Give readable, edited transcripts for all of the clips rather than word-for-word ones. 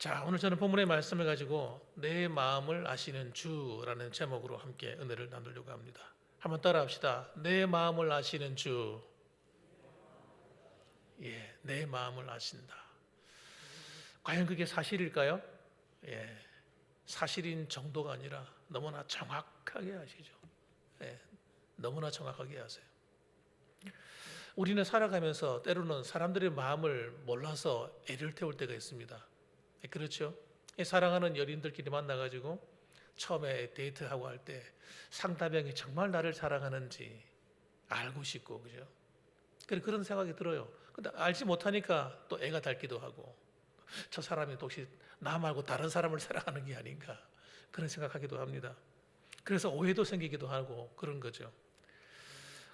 자, 오늘 저는 본문의 말씀을 가지고 내 마음을 아시는 주라는 제목으로 함께 은혜를 나누려고 합니다. 한번 따라합시다. 내 마음을 아시는 주. 예, 내 마음을 아신다. 과연 그게 사실일까요? 예, 사실인 정도가 아니라 너무나 정확하게 아시죠. 예, 너무나 정확하게 아세요. 우리는 살아가면서 때로는 사람들의 마음을 몰라서 애를 태울 때가 있습니다. 그렇죠? 사랑하는 연인들끼리 만나가지고 처음에 데이트하고 할 때 상대방이 정말 나를 사랑하는지 알고 싶고, 그죠? 그런 생각이 들어요. 근데 알지 못하니까 또 애가 닳기도 하고, 저 사람이 혹시 나 말고 다른 사람을 사랑하는 게 아닌가, 그런 생각하기도 합니다. 그래서 오해도 생기기도 하고 그런 거죠.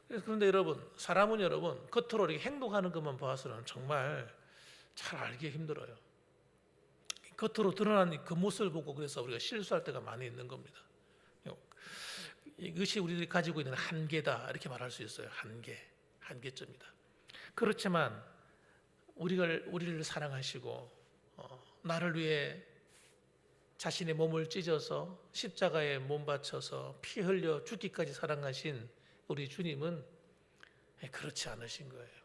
그런데 여러분, 사람은 여러분 겉으로 이렇게 행동하는 것만 봐서는 정말 잘 알기 힘들어요. 겉으로 드러난 그 모습을 보고 그래서 우리가 실수할 때가 많이 있는 겁니다. 이것이 우리들이 가지고 있는 한계다, 이렇게 말할 수 있어요. 한계점이다. 그렇지만 우리를 사랑하시고 나를 위해 자신의 몸을 찢어서 십자가에 몸 바쳐서 피 흘려 죽기까지 사랑하신 우리 주님은 그렇지 않으신 거예요.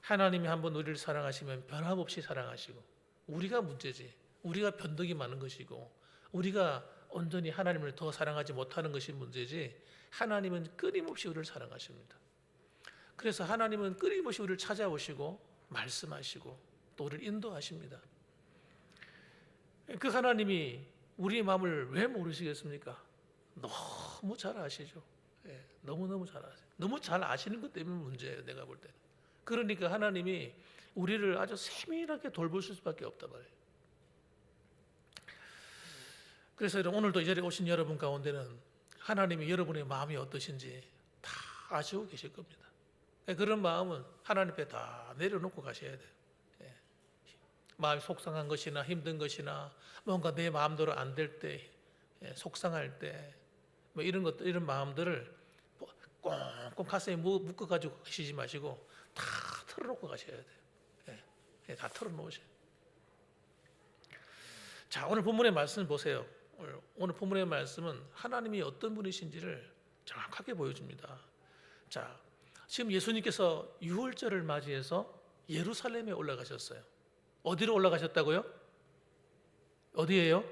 하나님이 한번 우리를 사랑하시면 변함없이 사랑하시고, 우리가 문제지, 우리가 변덕이 많은 것이고 우리가 온전히 하나님을 더 사랑하지 못하는 것이 문제지, 하나님은 끊임없이 우리를 사랑하십니다. 그래서 하나님은 끊임없이 우리를 찾아오시고 말씀하시고 또 우리를 인도하십니다. 그 하나님이 우리의 마음을 왜 모르시겠습니까? 너무 잘 아시죠. 너무너무 잘 아세요. 너무 잘 아시는 것 때문에 문제예요, 내가 볼 때는. 그러니까 하나님이 우리를 아주 세밀하게 돌보실 수밖에 없단 말이에요. 그래서 오늘도 이 자리에 오신 여러분 가운데는 하나님이 여러분의 마음이 어떠신지 다 아시고 계실 겁니다. 그런 마음은 하나님 앞에 다 내려놓고 가셔야 돼요. 마음이 속상한 것이나 힘든 것이나 뭔가 내 마음대로 안 될 때, 속상할 때, 뭐 이런 것들, 이런 마음들을 꽁꽁 가슴에 묶어가지고 가시지 마시고 다 털어놓고 가셔야 돼요. 다 털어놓으셔요. 자, 오늘 본문의 말씀을 보세요. 오늘 본문의 말씀은 하나님이 어떤 분이신지를 정확하게 보여줍니다. 자, 지금 예수님께서 유월절을 맞이해서 예루살렘에 올라가셨어요. 어디로 올라가셨다고요? 어디예요?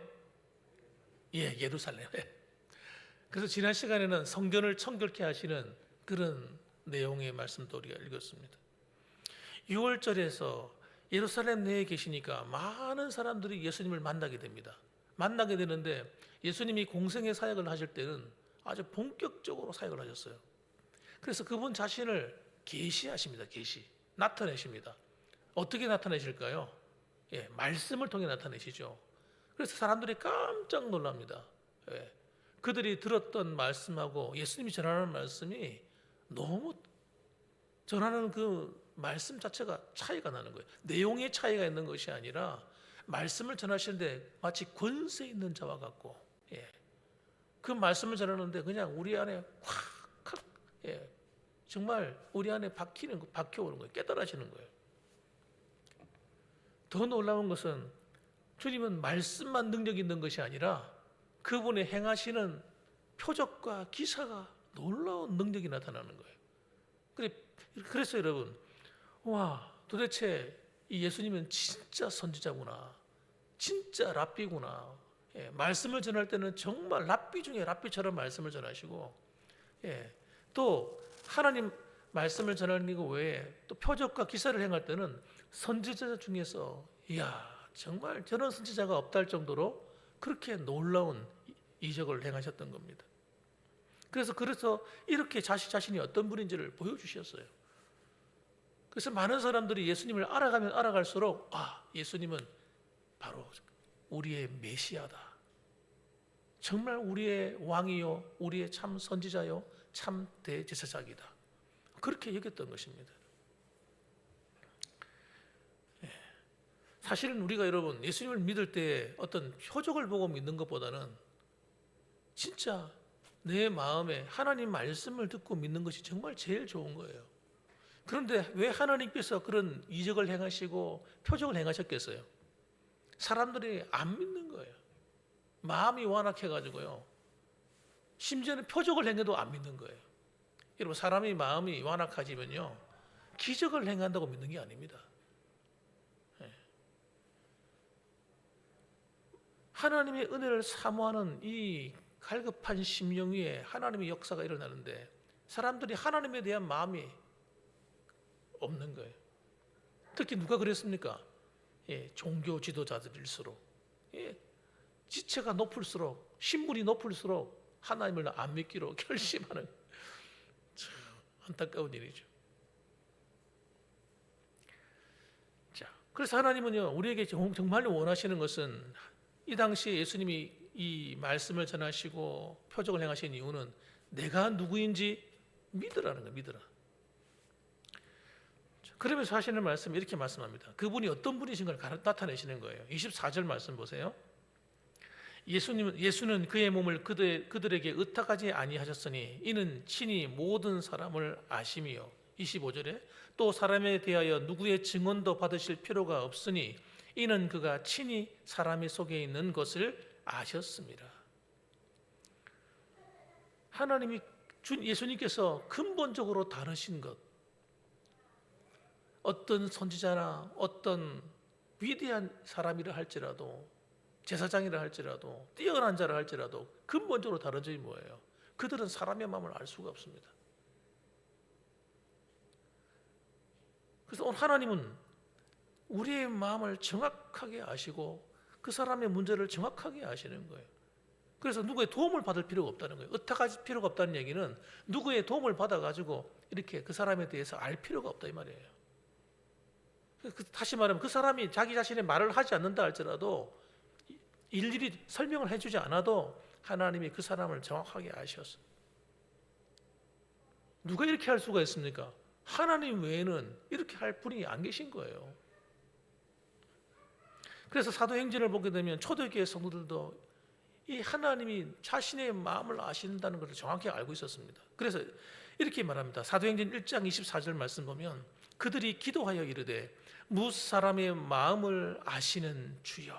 예, 예루살렘. 그래서 지난 시간에는 성전을 청결케 하시는 그런 내용의 말씀도 우리가 읽었습니다. 유월절에서 예루살렘 내에 계시니까 많은 사람들이 예수님을 만나게 됩니다. 만나게 되는데 예수님이 공생의 사역을 하실 때는 아주 본격적으로 사역을 하셨어요. 그래서 그분 자신을 계시하십니다. 나타내십니다. 어떻게 나타내실까요? 말씀을 통해 나타내시죠. 그래서 사람들이 깜짝 놀랍니다. 그들이 들었던 말씀하고 예수님이 전하는 말씀이 너무, 전하는 그 말씀 자체가 차이가 나는 거예요. 내용의 차이가 있는 것이 아니라 말씀을 전하시는데 마치 권세 있는 자와 같고, 그 말씀을 전하는데 그냥 우리 안에 확 정말 우리 안에 박혀오는 거예요. 깨달아지는 거예요. 더 놀라운 것은 주님은 말씀만 능력 있는 것이 아니라 그분의 행하시는 표적과 기사가 놀라운 능력이 나타나는 거예요. 그래서 여러분, 와, 도대체 이 예수님은 진짜 선지자구나, 진짜 랍비구나. 말씀을 전할 때는 정말 랍비 중에 랍비처럼 말씀을 전하시고, 또 하나님 말씀을 전하는 것 외에 또 표적과 기사를 행할 때는 선지자 중에서, 이야, 정말 저런 선지자가 없다 할 정도로 그렇게 놀라운 이적을 행하셨던 겁니다. 그래서 이렇게 자신이 어떤 분인지를 보여주셨어요. 그래서 많은 사람들이 예수님을 알아가면 알아갈수록, 예수님은 바로 우리의 메시아다, 정말 우리의 왕이요, 우리의 참 선지자요, 참 대제사장이다, 그렇게 여겼던 것입니다. 사실은 우리가 여러분 예수님을 믿을 때 어떤 표적을 보고 믿는 것보다는 진짜 내 마음에 하나님 말씀을 듣고 믿는 것이 정말 제일 좋은 거예요. 그런데 왜 하나님께서 그런 이적을 행하시고 표적을 행하셨겠어요? 사람들이 안 믿는 거예요. 마음이 완악해가지고요. 심지어는 표적을 행해도 안 믿는 거예요. 여러분, 사람이 마음이 완악해지면요, 기적을 행한다고 믿는 게 아닙니다. 하나님의 은혜를 사모하는 이 갈급한 심령 위에 하나님의 역사가 일어나는데 사람들이 하나님에 대한 마음이 없는 거예요. 특히 누가 그랬습니까? 종교 지도자들일수록, 지체가 높을수록, 신분이 높을수록 하나님을 안 믿기로 결심하는, 참 안타까운 일이죠. 자, 그래서 하나님은요, 우리에게 정말로 원하시는 것은, 이 당시에 예수님이 이 말씀을 전하시고 표적을 행하신 이유는 내가 누구인지 믿으라는 거예요. 믿으라. 그러면서 하시는 말씀이 이렇게 말씀합니다. 그분이 어떤 분이신가를 나타내시는 거예요. 24절 말씀 보세요. 예수는 그의 몸을 그들에게 의탁하지 아니하셨으니 이는 친히 모든 사람을 아심이요. 25절에 또 사람에 대하여 누구의 증언도 받으실 필요가 없으니 이는 그가 친히 사람의 속에 있는 것을 아셨습니다. 하나님이 예수님께서 근본적으로 다르신 것, 어떤 선지자나 어떤 위대한 사람이라 할지라도, 제사장이라 할지라도, 뛰어난 자라 할지라도 근본적으로 다른 점이 뭐예요? 그들은 사람의 마음을 알 수가 없습니다. 그래서 오늘 하나님은 우리의 마음을 정확하게 아시고 그 사람의 문제를 정확하게 아시는 거예요. 그래서 누구의 도움을 받을 필요가 없다는 거예요. 의탁할 필요가 없다는 얘기는 누구의 도움을 받아가지고 이렇게 그 사람에 대해서 알 필요가 없다 이 말이에요. 다시 말하면 그 사람이 자기 자신의 말을 하지 않는다 할지라도, 일일이 설명을 해주지 않아도 하나님이 그 사람을 정확하게 아셨어. 누가 이렇게 할 수가 있습니까? 하나님 외에는 이렇게 할 분이 안 계신 거예요. 그래서 사도행전을 보게 되면 초대교회 성도들도 이 하나님이 자신의 마음을 아신다는 것을 정확히 알고 있었습니다. 그래서 이렇게 말합니다. 사도행전 1장 24절 말씀 보면 그들이 기도하여 이르되 무엇 사람의 마음을 아시는 주여,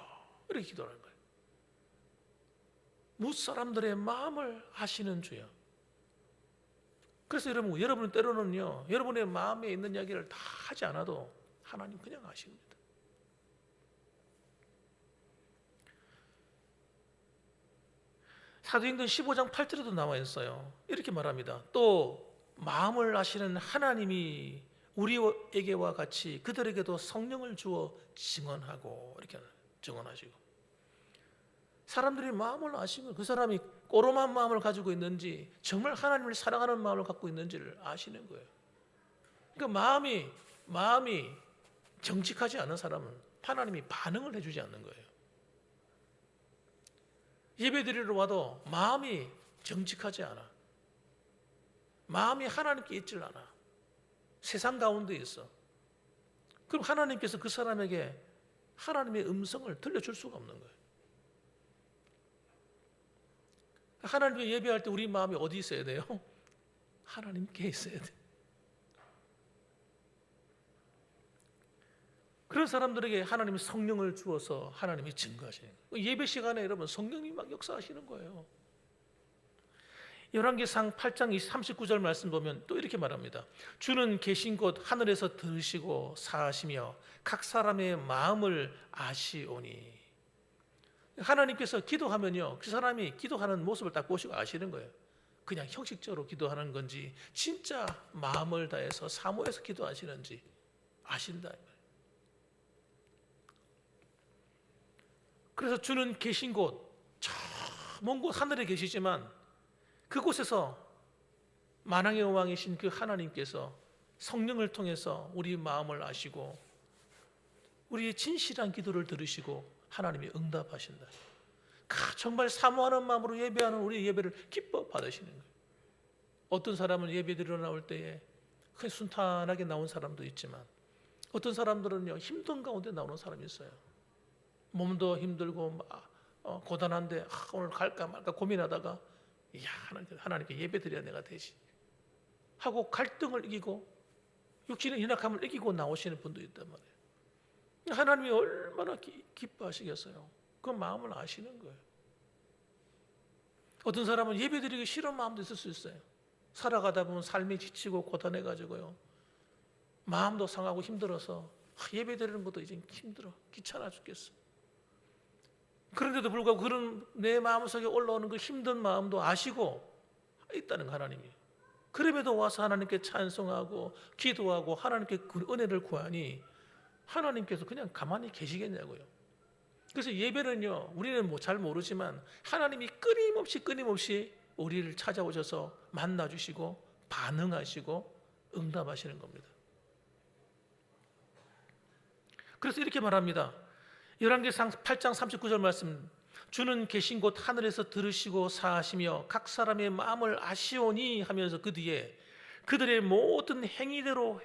이렇게 기도하는 거예요. 무엇 사람들의 마음을 아시는 주여. 그래서 여러분 때로는요, 여러분의 마음에 있는 이야기를 다 하지 않아도 하나님 그냥 아십니다. 사도행전 15장 8절에도 나와 있어요. 이렇게 말합니다. 또 마음을 아시는 하나님이 우리에게와 같이 그들에게도 성령을 주어 증언하고, 이렇게 증언하시고, 사람들이 마음을 아시면 그 사람이 꼬로만 마음을 가지고 있는지 정말 하나님을 사랑하는 마음을 갖고 있는지를 아시는 거예요. 그러니까 마음이 정직하지 않은 사람은 하나님이 반응을 해주지 않는 거예요. 예배드리러 와도 마음이 정직하지 않아, 마음이 하나님께 있질 않아, 세상 가운데 있어. 그럼 하나님께서 그 사람에게 하나님의 음성을 들려줄 수가 없는 거예요. 하나님께 예배할 때 우리 마음이 어디 있어야 돼요? 하나님께 있어야 돼. 그런 사람들에게 하나님이 성령을 주어서 하나님이 증거하시는 거예요. 예배 시간에 여러분 성령님이 막 역사하시는 거예요. 열왕기상 8장 39절 말씀 보면 또 이렇게 말합니다. 주는 계신 곳 하늘에서 들으시고 사하시며 각 사람의 마음을 아시오니. 하나님께서 기도하면요, 그 사람이 기도하는 모습을 딱 보시고 아시는 거예요. 그냥 형식적으로 기도하는 건지 진짜 마음을 다해서 사모해서 기도하시는지 아신다. 그래서 주는 계신 곳, 저 먼 곳 하늘에 계시지만 그곳에서 만왕의 왕이신 그 하나님께서 성령을 통해서 우리 마음을 아시고 우리의 진실한 기도를 들으시고 하나님이 응답하신다. 정말 사모하는 마음으로 예배하는 우리의 예배를 기뻐 받으시는 거예요. 어떤 사람은 예배 드리러 나올 때에 그냥 순탄하게 나온 사람도 있지만 어떤 사람들은요, 힘든 가운데 나오는 사람이 있어요. 몸도 힘들고 고단한데 오늘 갈까 말까 고민하다가 이야, 하나님께 예배드려야 내가 되지 하고 갈등을 이기고 육신의 연약함을 이기고 나오시는 분도 있단 말이에요. 하나님이 얼마나 기뻐하시겠어요. 그 마음을 아시는 거예요. 어떤 사람은 예배드리기 싫은 마음도 있을 수 있어요. 살아가다 보면 삶이 지치고 고단해가지고요, 마음도 상하고 힘들어서 예배드리는 것도 이제 힘들어, 귀찮아 죽겠어. 그런데도 불구하고 그런 내 마음속에 올라오는 그 힘든 마음도 아시고 있다는 거, 하나님이. 그럼에도 와서 하나님께 찬송하고 기도하고 하나님께 그 은혜를 구하니 하나님께서 그냥 가만히 계시겠냐고요. 그래서 예배는요, 우리는 뭐 잘 모르지만 하나님이 끊임없이 우리를 찾아오셔서 만나주시고 반응하시고 응답하시는 겁니다. 그래서 이렇게 말합니다. 열왕기상 8장 39절 말씀, 주는 계신 곳 하늘에서 들으시고 사하시며 각 사람의 마음을 아시오니 하면서 그 뒤에 그들의 모든 행위대로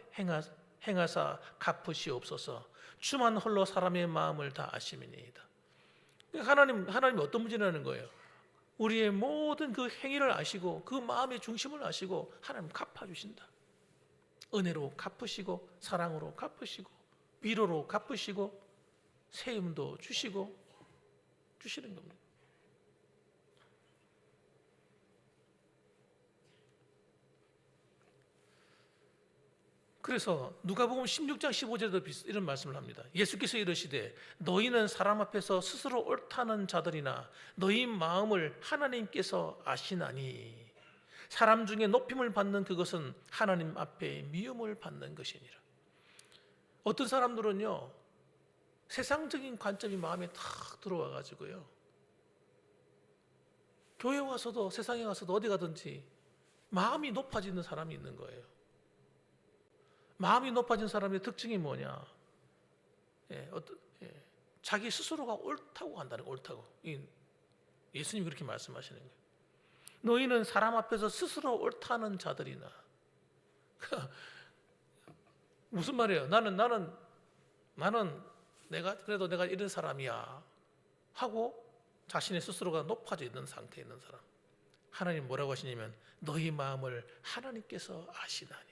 행하사 갚으시옵소서. 주만 홀로 사람의 마음을 다 아심이니이다. 하나님이 어떤 문제라는 거예요? 우리의 모든 그 행위를 아시고 그 마음의 중심을 아시고 하나님 갚아주신다. 은혜로 갚으시고 사랑으로 갚으시고 위로로 갚으시고 세움도 주시고 주시는 겁니다. 그래서 누가복음 16장 15절에도 이런 말씀을 합니다. 예수께서 이르시되 너희는 사람 앞에서 스스로 옳다는 자들이나 너희 마음을 하나님께서 아시나니 사람 중에 높임을 받는 그것은 하나님 앞에 미움을 받는 것이니라. 어떤 사람들은요, 세상적인 관점이 마음에 탁 들어와 가지고요, 교회 와서도 세상에 가서도 어디 가든지 마음이 높아지는 사람이 있는 거예요. 마음이 높아진 사람의 특징이 뭐냐? 자기 스스로가 옳다고 한다는 거예요. 옳다고. 예수님이 그렇게 말씀하시는 거예요. 너희는 사람 앞에서 스스로 옳다는 자들이나. 무슨 말이에요? 나는 그래도 내가 이런 사람이야 하고 자신의 스스로가 높아져 있는 상태에 있는 사람. 하나님 뭐라고 하시냐면 너희 마음을 하나님께서 아시나니.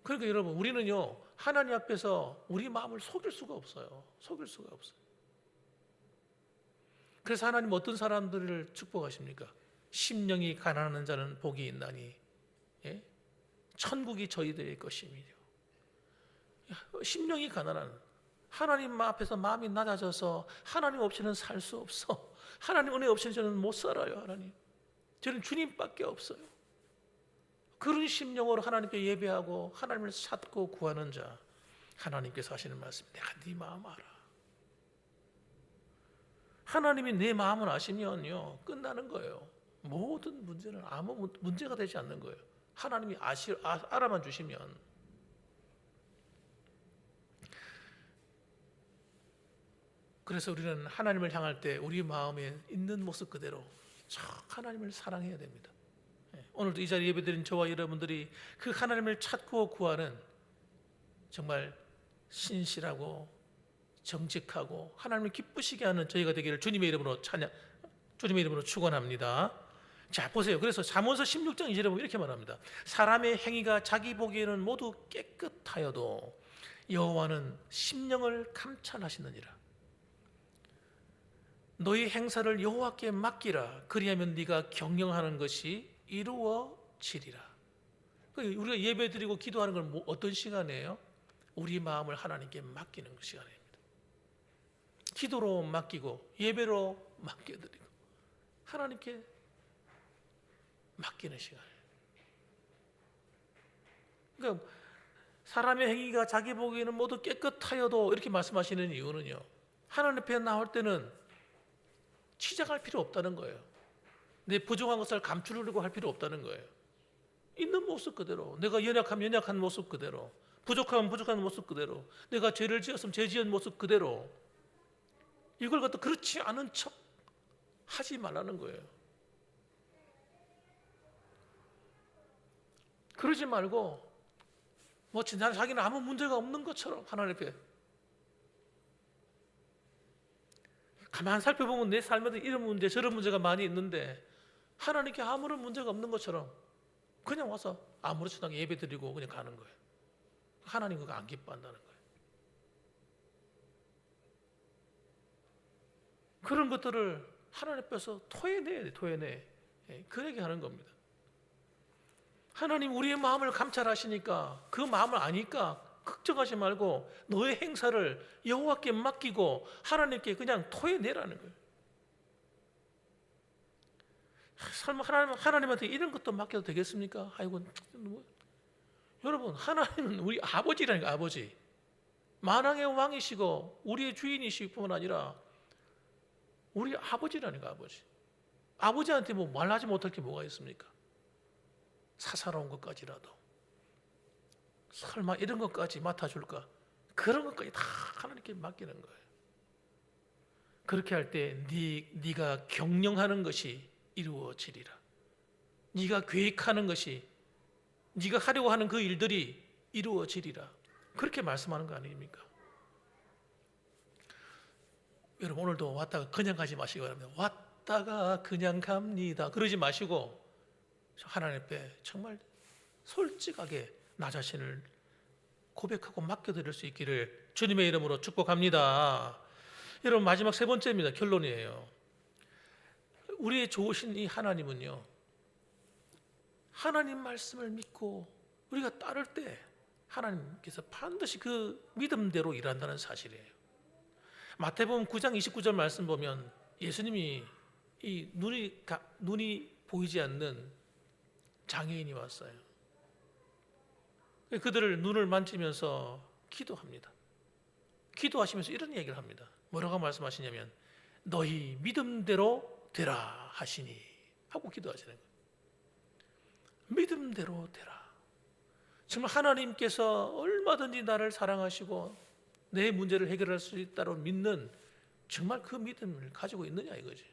그러니까 여러분, 우리는요, 하나님 앞에서 우리 마음을 속일 수가 없어요. 속일 수가 없어요. 그래서 하나님 어떤 사람들을 축복하십니까? 심령이 가난한 자는 복이 있나니 천국이 저희들의 것이며. 심령이 가난한, 하나님 앞에서 마음이 낮아져서 하나님 없이는 살 수 없어, 하나님 은혜 없이는 저는 못 살아요. 하나님, 저는 주님밖에 없어요. 그런 심령으로 하나님께 예배하고 하나님을 찾고 구하는 자, 하나님께서 하시는 말씀, 내가 네 마음 알아. 하나님이 내 마음을 아시면요, 끝나는 거예요. 모든 문제는 아무 문제가 되지 않는 거예요. 하나님이 알아만 주시면. 그래서 우리는 하나님을 향할 때 우리 마음에 있는 모습 그대로 하나님을 사랑해야 됩니다. 오늘도 이 자리에 예배드린 저와 여러분들이 그 하나님을 찾고 구하는 정말 신실하고 정직하고 하나님을 기쁘시게 하는 저희가 되기를 주님의 이름으로 축원합니다. 자, 보세요. 그래서 잠언서 16장 2절에 보면 이렇게 말합니다. 사람의 행위가 자기 보기에는 모두 깨끗하여도 여호와는 심령을 감찰하시느니라. 너희 행사를 여호와께 맡기라. 그리하면 네가 경영하는 것이 이루어지리라. 우리가 예배드리고 기도하는 건 어떤 시간이에요? 우리 마음을 하나님께 맡기는 시간입니다. 기도로 맡기고 예배로 맡겨드리고 하나님께 맡기는 시간이에요. 그러니까 사람의 행위가 자기 보기에는 모두 깨끗하여도 이렇게 말씀하시는 이유는요, 하나님 앞에 나올 때는 치장할 필요 없다는 거예요. 내 부족한 것을 감추려고 할 필요 없다는 거예요. 있는 모습 그대로, 내가 연약하면 연약한 모습 그대로, 부족하면 부족한 모습 그대로, 내가 죄를 지었으면 죄 지은 모습 그대로, 이걸 갖다 그렇지 않은 척 하지 말라는 거예요. 그러지 말고 자기는 아무 문제가 없는 것처럼 하나님 앞에 가만 살펴보면 내 삶에도 이런 문제 저런 문제가 많이 있는데 하나님께 아무런 문제가 없는 것처럼 그냥 와서 아무렇지도 않게 예배드리고 그냥 가는 거예요. 하나님 그거 안 기뻐한다는 거예요. 그런 것들을 하나님 앞에서 토해내야 돼, 토해내. 그 얘기하는 겁니다. 하나님 우리의 마음을 감찰하시니까 그 마음을 아니까 걱정하지 말고 너의 행사를 여호와께 맡기고 하나님께 그냥 토해내라는 거예요. 설마 하나님한테 이런 것도 맡겨도 되겠습니까? 아이고, 여러분, 하나님은 우리 아버지라니까, 아버지. 만왕의 왕이시고 우리의 주인이실 뿐만 아니라 우리 아버지라니까, 아버지. 아버지한테 뭐 말하지 못할 게 뭐가 있습니까? 사사로운 것까지라도 설마 이런 것까지 맡아줄까? 그런 것까지 다 하나님께 맡기는 거예요. 그렇게 할 때 네가 경영하는 것이 이루어지리라. 네가 계획하는 것이, 네가 하려고 하는 그 일들이 이루어지리라. 그렇게 말씀하는 거 아닙니까? 여러분, 오늘도 왔다가 그냥 가지 마시기 바랍니다. 왔다가 그냥 갑니다. 그러지 마시고 하나님 앞에 정말 솔직하게 나 자신을 고백하고 맡겨드릴 수 있기를 주님의 이름으로 축복합니다. 여러분, 마지막 세 번째입니다. 결론이에요. 우리의 좋으신 이 하나님은요, 하나님 말씀을 믿고 우리가 따를 때 하나님께서 반드시 그 믿음대로 일한다는 사실이에요. 마태복음 9장 29절 말씀 보면 예수님이 이 눈이 보이지 않는 장애인이 왔어요. 그들을 눈을 만지면서 기도합니다. 기도하시면서 이런 얘기를 합니다. 뭐라고 말씀하시냐면 너희 믿음대로 되라 하시니 하고 기도하시는 거예요. 믿음대로 되라. 정말 하나님께서 얼마든지 나를 사랑하시고 내 문제를 해결할 수 있다고 믿는 정말 그 믿음을 가지고 있느냐 이거지.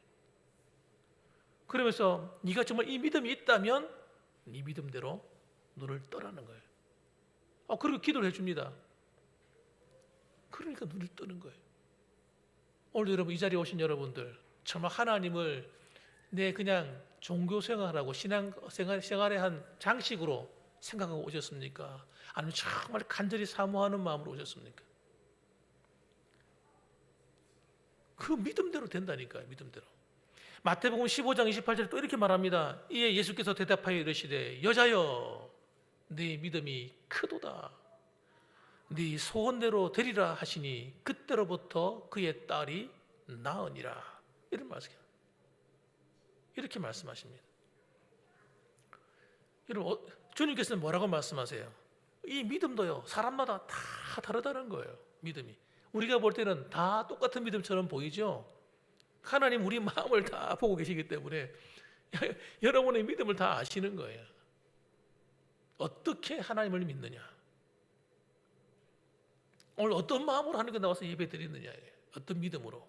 그러면서 네가 정말 이 믿음이 있다면 네 믿음대로 눈을 떠라는 거예요. 그리고 기도를 해줍니다. 그러니까 눈을 뜨는 거예요. 오늘 여러분, 이 자리에 오신 여러분들 정말 하나님을 내 그냥 종교 생활하고 신앙 생활의 한 장식으로 생각하고 오셨습니까? 아니면 정말 간절히 사모하는 마음으로 오셨습니까? 그 믿음대로 된다니까요. 믿음대로. 마태복음 15장 28절에 또 이렇게 말합니다. 이에 예수께서 대답하여 이르시되 여자여 네 믿음이 크도다. 네 소원대로 되리라 하시니 그때로부터 그의 딸이 나으니라. 이런 말씀이에요. 이렇게 말씀하십니다. 여러분, 주님께서는 뭐라고 말씀하세요? 이 믿음도요, 사람마다 다 다르다는 거예요. 믿음이. 우리가 볼 때는 다 똑같은 믿음처럼 보이죠. 하나님 우리 마음을 다 보고 계시기 때문에 여러분의 믿음을 다 아시는 거예요. 어떻게 하나님을 믿느냐? 오늘 어떤 마음으로 하나님께 나와서 예배 드리느냐? 어떤 믿음으로?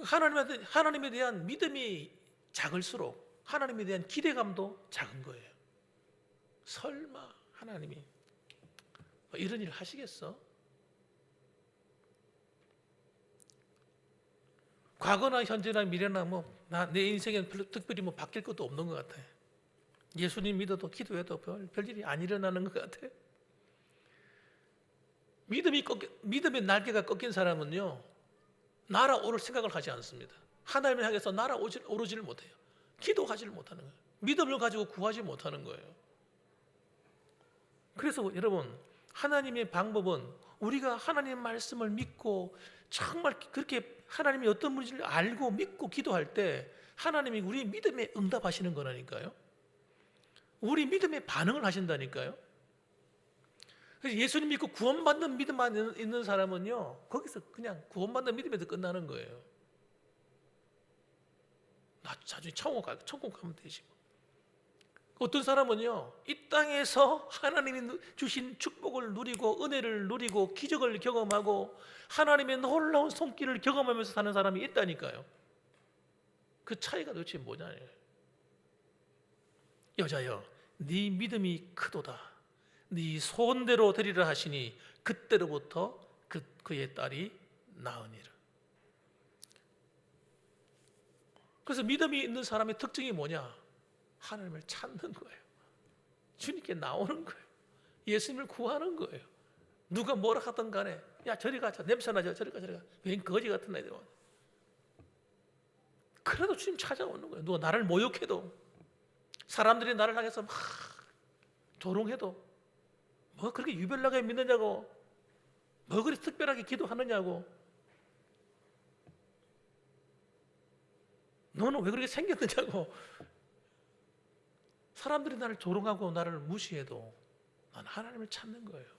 하나님에 대한 믿음이 작을수록 하나님에 대한 기대감도 작은 거예요. 설마 하나님이 이런 일을 하시겠어? 과거나 현재나 미래나 내 인생에는 특별히 바뀔 것도 없는 것 같아. 예수님 믿어도 기도해도 별일이 안 일어나는 것 같아. 믿음의 날개가 꺾인 사람은요, 날아오를 생각을 하지 않습니다. 하나님을 향해서 날아오르지를 못해요. 기도하지를 못하는 거예요. 믿음을 가지고 구하지 못하는 거예요. 그래서 여러분, 하나님의 방법은 우리가 하나님의 말씀을 믿고 정말 그렇게 하나님이 어떤 분인지를 알고 믿고 기도할 때 하나님이 우리 믿음에 응답하시는 거라니까요. 우리 믿음에 반응을 하신다니까요. 그래서 예수님 믿고 구원받는 믿음만 있는 사람은요, 거기서 그냥 구원받는 믿음에서 끝나는 거예요. 나중에 천국 가면 되지. 어떤 사람은요, 이 땅에서 하나님이 주신 축복을 누리고 은혜를 누리고 기적을 경험하고 하나님의 놀라운 손길을 경험하면서 사는 사람이 있다니까요. 그 차이가 도대체 뭐냐요. 여자여 네 믿음이 크도다. 네 소원대로 되리라 하시니 그때로부터 그의 딸이 나으니라. 그래서 믿음이 있는 사람의 특징이 뭐냐? 하나님을 찾는 거예요. 주님께 나오는 거예요. 예수님을 구하는 거예요. 누가 뭐라 하든 간에 야 저리 가자, 냄새 나죠, 저리 가, 저리 가. 웬 거지 같은 아이들. 그래도 주님 찾아오는 거예요. 누가 나를 모욕해도, 사람들이 나를 향해서 막 조롱해도, 뭐 그렇게 유별나게 믿느냐고, 뭐 그리 특별하게 기도하느냐고, 너는 왜 그렇게 생겼느냐고, 사람들이 나를 조롱하고 나를 무시해도 난 하나님을 찾는 거예요.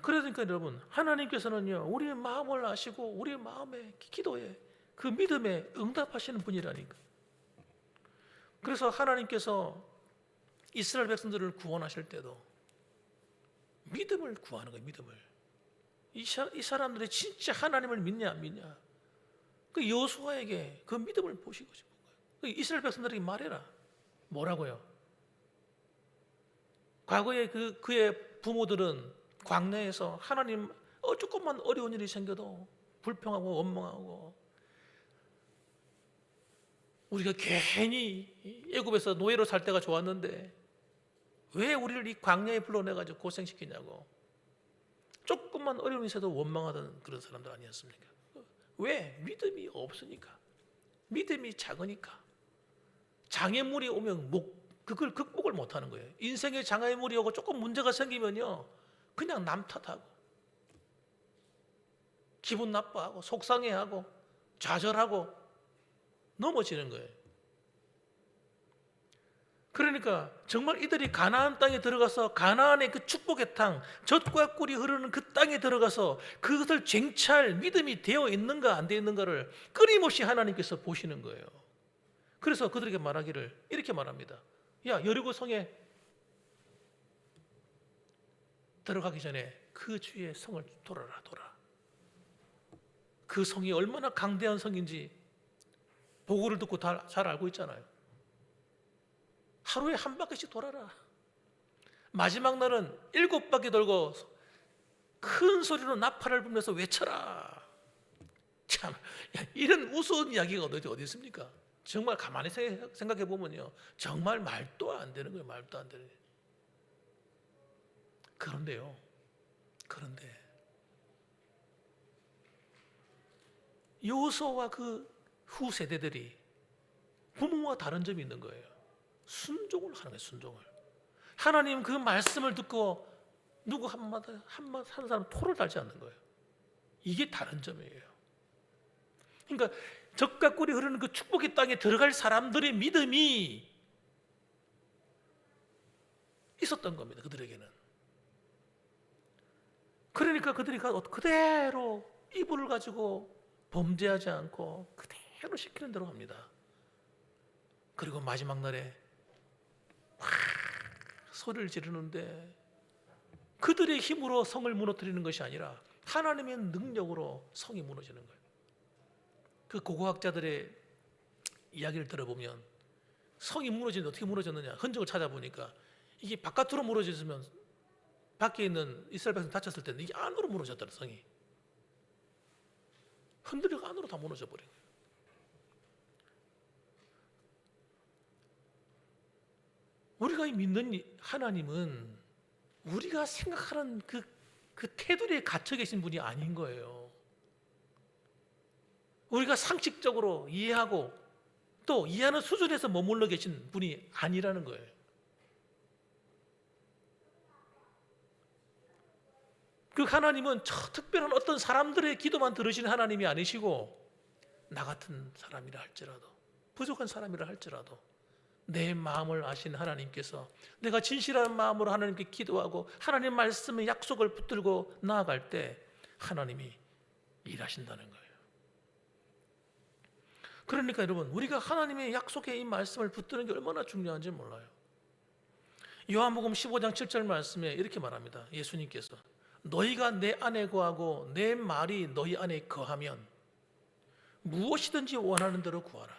그러니까 여러분, 하나님께서는요, 우리의 마음을 아시고 우리의 마음의 기도에, 그 믿음에 응답하시는 분이라니까. 그래서 하나님께서 이스라엘 백성들을 구원하실 때도 믿음을 구하는 거예요. 믿음을. 이 사람들이 진짜 하나님을 믿냐 안 믿냐, 그 여호수아에게 그 믿음을 보시고 싶은 거예요. 그 이스라엘 백성들에게 말해라. 뭐라고요? 과거에 그의 부모들은 광야에서 하나님 조금만 어려운 일이 생겨도 불평하고 원망하고, 우리가 괜히 애굽에서 노예로 살 때가 좋았는데 왜 우리를 이 광야에 불러내가지고 고생시키냐고, 조금만 어려움이 있어도 원망하던 그런 사람들 아니었습니까? 왜? 믿음이 없으니까, 믿음이 작으니까. 장애물이 오면 그걸 극복을 못하는 거예요. 인생에 장애물이 오고 조금 문제가 생기면요, 그냥 남 탓하고 기분 나빠하고 속상해하고 좌절하고 넘어지는 거예요. 그러니까 정말 이들이 가나안 땅에 들어가서 가나안의 그 축복의 땅, 젖과 꿀이 흐르는 그 땅에 들어가서 그것을 쟁취할 믿음이 되어 있는가 안 되어 있는가를 끊임없이 하나님께서 보시는 거예요. 그래서 그들에게 말하기를 이렇게 말합니다. 야, 여리고 성에 들어가기 전에 그 주위의 성을 돌아라. 그 성이 얼마나 강대한 성인지 보고를 듣고 잘 알고 있잖아요. 하루에 한 바퀴씩 돌아라. 마지막 날은 7바퀴 돌고 큰 소리로 나팔을 불면서 외쳐라. 참, 이런 우스운 이야기가 어디 있습니까? 정말 가만히 생각해 보면요, 정말 말도 안 되는 거예요. 말도 안 되는. 그런데 여호수아와 그 후 세대들이 부모와 다른 점이 있는 거예요. 순종을 하는 거예요. 순종을. 하나님 그 말씀을 듣고 누구 한 사람 토를 달지 않는 거예요. 이게 다른 점이에요. 그러니까 젖과 꿀이 흐르는 그 축복의 땅에 들어갈 사람들의 믿음이 있었던 겁니다. 그들에게는. 그러니까 그들이 그대로 이불을 가지고 범죄하지 않고 그대로 시키는 대로 합니다. 그리고 마지막 날에 확 소리를 지르는데 그들의 힘으로 성을 무너뜨리는 것이 아니라 하나님의 능력으로 성이 무너지는 거예요. 그 고고학자들의 이야기를 들어보면 성이 무너지는데 어떻게 무너졌느냐 흔적을 찾아보니까 이게 바깥으로 무너졌으면 밖에 있는 이스라엘 백성 다쳤을 때는 이게 안으로 무너졌더라. 성이 흔들려가 안으로 다 무너져 버린 거예요. 우리가 믿는 하나님은 우리가 생각하는 그 테두리에 갇혀 계신 분이 아닌 거예요. 우리가 상식적으로 이해하고 또 이해하는 수준에서 머물러 계신 분이 아니라는 거예요. 그 하나님은 특별한 어떤 사람들의 기도만 들으시는 하나님이 아니시고 나 같은 사람이라 할지라도, 부족한 사람이라 할지라도 내 마음을 아신 하나님께서 내가 진실한 마음으로 하나님께 기도하고 하나님 말씀의 약속을 붙들고 나아갈 때 하나님이 일하신다는 거예요. 그러니까 여러분, 우리가 하나님의 약속의 이 말씀을 붙드는 게 얼마나 중요한지 몰라요. 요한복음 15장 7절 말씀에 이렇게 말합니다. 예수님께서 너희가 내 안에 거하고 내 말이 너희 안에 거하면 무엇이든지 원하는 대로 구하라.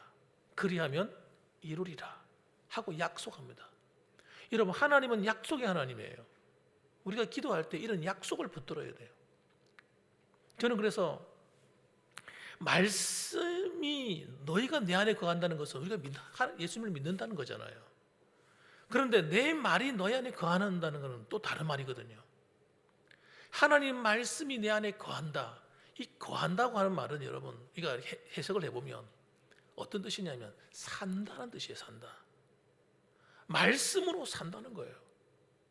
그리하면 이루리라 하고 약속합니다. 여러분, 하나님은 약속의 하나님이에요. 우리가 기도할 때 이런 약속을 붙들어야 돼요. 저는 그래서 말씀이 너희가 내 안에 거한다는 것은 우리가 예수님을 믿는다는 거잖아요. 그런데 내 말이 너희 안에 거한다는 것은 또 다른 말이거든요. 하나님 말씀이 내 안에 거한다. 이 거한다고 하는 말은 여러분, 이거 해석을 해보면 어떤 뜻이냐면 산다는 뜻이에요. 산다. 말씀으로 산다는 거예요.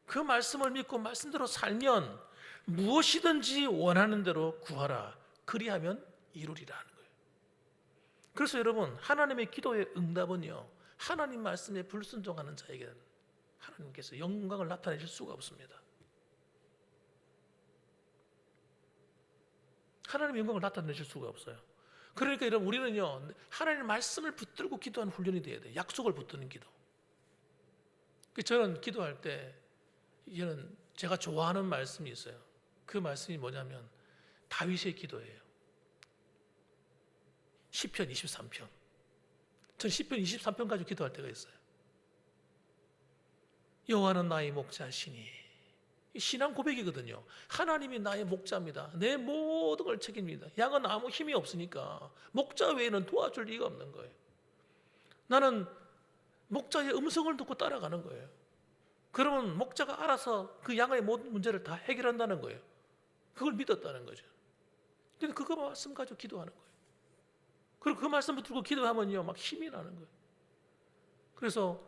그 말씀을 믿고 말씀대로 살면 무엇이든지 원하는 대로 구하라. 그리하면 이루리라는 거예요. 그래서 여러분, 하나님의 기도의 응답은요, 하나님 말씀에 불순종하는 자에게는 하나님께서 영광을 나타내실 수가 없습니다. 하나님의 영광을 나타내실 수가 없어요. 그러니까 여러분, 우리는요, 하나님의 말씀을 붙들고 기도하는 훈련이 돼야 돼요. 약속을 붙드는 기도. 저는 기도할 때 이제는 제가 좋아하는 말씀이 있어요. 그 말씀이 뭐냐면 다윗의 기도예요. 시편 23편. 전 시편 23편 가지고 기도할 때가 있어요. 여호와는 나의 목자시니. 신앙 고백이거든요. 하나님이 나의 목자입니다. 내 모든 걸 책임집니다. 양은 아무 힘이 없으니까 목자 외에는 도와줄 리가 없는 거예요. 나는 목자의 음성을 듣고 따라가는 거예요. 그러면 목자가 알아서 그 양의 모든 문제를 다 해결한다는 거예요. 그걸 믿었다는 거죠. 근데 그거 말씀 가지고 기도하는 거예요. 그리고 그 말씀 붙들고 기도하면요, 막 힘이 나는 거예요. 그래서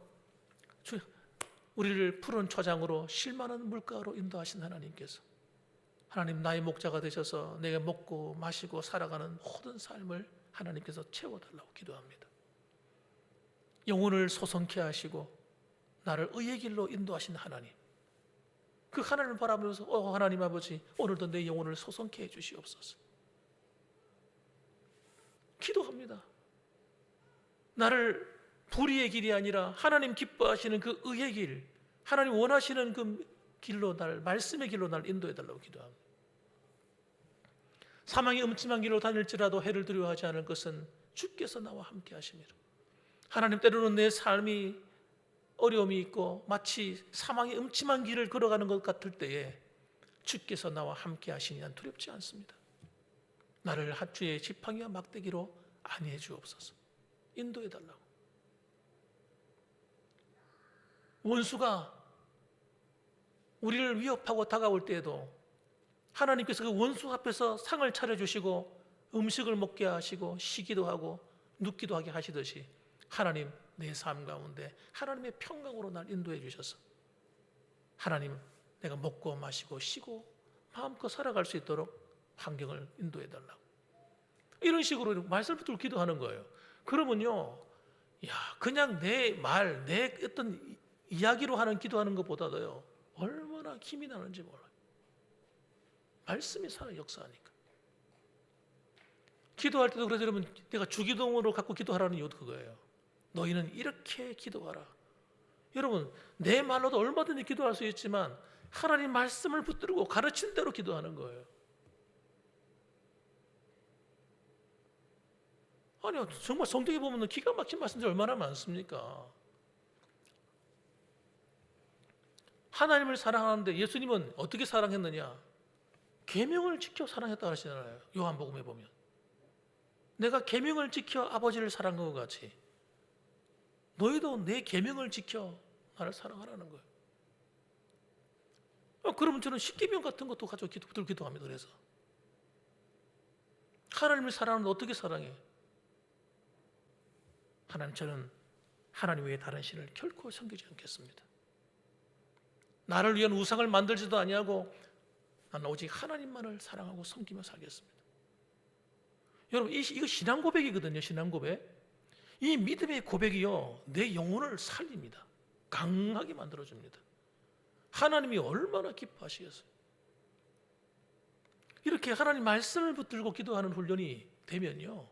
우리를 푸른 초장으로 쉴만한 물가로 인도하신 하나님께서, 하나님 나의 목자가 되셔서 내가 먹고 마시고 살아가는 모든 삶을 하나님께서 채워달라고 기도합니다. 영혼을 소성케 하시고 나를 의의 길로 인도하신 하나님, 그 하나님을 바라보면서 하나님 아버지, 오늘도 내 영혼을 소성케 해주시옵소서. 기도합니다. 나를 불의의 길이 아니라 하나님 기뻐하시는 그 의의 길, 하나님 원하시는 그 길로 말씀의 길로 날 인도해달라고 기도합니다. 사망의 음침한 길로 다닐지라도 해를 두려워하지 않을 것은 주께서 나와 함께 하심이라. 하나님, 때로는 내 삶이 어려움이 있고 마치 사망의 음침한 길을 걸어가는 것 같을 때에 주께서 나와 함께 하시니 난 두렵지 않습니다. 나를 주의 지팡이와 막대기로 안위해 주옵소서. 인도해 달라고. 원수가 우리를 위협하고 다가올 때에도 하나님께서 그 원수 앞에서 상을 차려주시고 음식을 먹게 하시고 쉬기도 하고 눕기도 하게 하시듯이, 하나님 내 삶 가운데 하나님의 평강으로 날 인도해 주셔서 하나님, 내가 먹고 마시고 쉬고 마음껏 살아갈 수 있도록 환경을 인도해 달라고. 이런 식으로 말씀을 붙들고 기도하는 거예요. 그러면요, 그냥 내 말, 내 어떤 이야기로 하는 기도하는 것보다도요, 얼마나 힘이 나는지 몰라요. 말씀이 살아 역사하니까. 기도할 때도 그래서 여러분, 내가 주기도문으로 갖고 기도하라는 이유도 그거예요. 너희는 이렇게 기도하라. 여러분, 내 말로도 얼마든지 기도할 수 있지만 하나님 말씀을 붙들고 가르친 대로 기도하는 거예요. 아니요, 정말 성경에 보면 기가 막힌 말씀들이 얼마나 많습니까? 하나님을 사랑하는데 예수님은 어떻게 사랑했느냐? 계명을 지켜 사랑했다고 하시잖아요. 요한복음에 보면 내가 계명을 지켜 아버지를 사랑한 것 같이 너희도 내 계명을 지켜 나를 사랑하라는 거예요. 그러면 저는 십계명 같은 것도 가지고 기도합니다. 그래서 하나님을 사랑하는데 어떻게 사랑해? 하나님, 저는 하나님 외에 다른 신을 결코 섬기지 않겠습니다. 나를 위한 우상을 만들지도 아니하고 나는 오직 하나님만을 사랑하고 섬기며 살겠습니다. 여러분, 이거 신앙 고백이거든요. 신앙 고백. 이 믿음의 고백이요, 내 영혼을 살립니다. 강하게 만들어줍니다. 하나님이 얼마나 기뻐하시겠어요. 이렇게 하나님 말씀을 붙들고 기도하는 훈련이 되면요,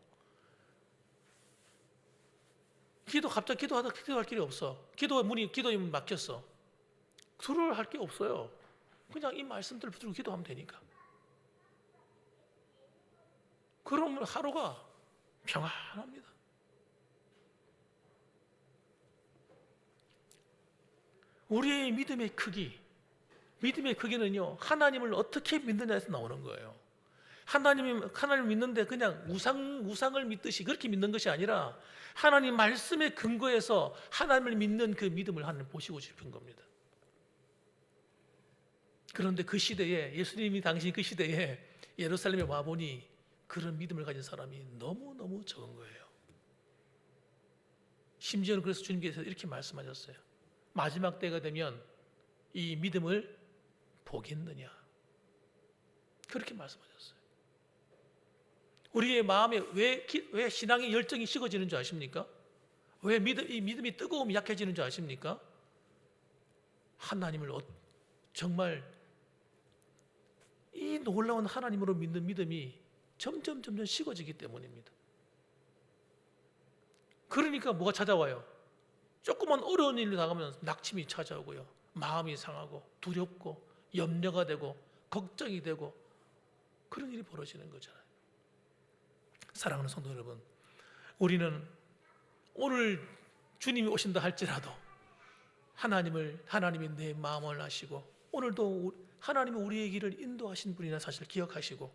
갑자기 기도하다 기도할 길이 없어. 기도의 문이 막혔어. 들을 할 게 없어요. 그냥 이 말씀들을 붙들고 기도하면 되니까. 그러면 하루가 평안합니다. 우리의 믿음의 크기는요, 하나님을 어떻게 믿느냐에서 나오는 거예요. 하나님을 믿는데 그냥 우상을 믿듯이 그렇게 믿는 것이 아니라 하나님 말씀에 근거해서 하나님을 믿는 그 믿음을 하나님 보시고 싶은 겁니다. 그런데 그 시대에 예수님이 당신 그 시대에 예루살렘에 와보니 그런 믿음을 가진 사람이 너무너무 적은 거예요. 심지어는 그래서 주님께서 이렇게 말씀하셨어요. 마지막 때가 되면 이 믿음을 보겠느냐, 그렇게 말씀하셨어요. 우리의 마음에 왜 신앙의 열정이 식어지는 줄 아십니까? 왜 이 믿음이 뜨거움이 약해지는 줄 아십니까? 하나님을 정말 이 놀라운 하나님으로 믿는 믿음이 점점 식어지기 때문입니다. 그러니까 뭐가 찾아와요? 조그만 어려운 일이 나가면 낙심이 찾아오고요, 마음이 상하고 두렵고 염려가 되고 걱정이 되고 그런 일이 벌어지는 거잖아요. 사랑하는 성도 여러분, 우리는 오늘 주님이 오신다 할지라도 하나님이 내 마음을 아시고 오늘도 하나님이 우리의 길을 인도하신 분이나 사실 기억하시고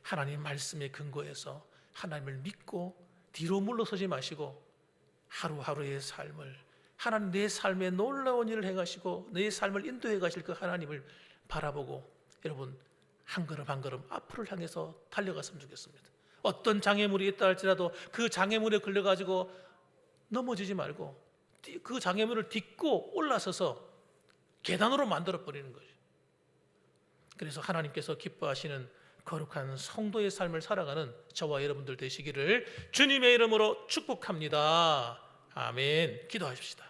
하나님의 말씀에 근거해서 하나님을 믿고 뒤로 물러서지 마시고 하루하루의 삶을 하나님 내 삶에 놀라운 일을 행하시고 내 삶을 인도해 가실 그 하나님을 바라보고 여러분 한 걸음 한 걸음 앞으로 향해서 달려갔으면 좋겠습니다. 어떤 장애물이 있다 할지라도 그 장애물에 걸려가지고 넘어지지 말고 그 장애물을 딛고 올라서서 계단으로 만들어버리는 거죠. 그래서 하나님께서 기뻐하시는 거룩한 성도의 삶을 살아가는 저와 여러분들 되시기를 주님의 이름으로 축복합니다. 아멘. 기도하십시다.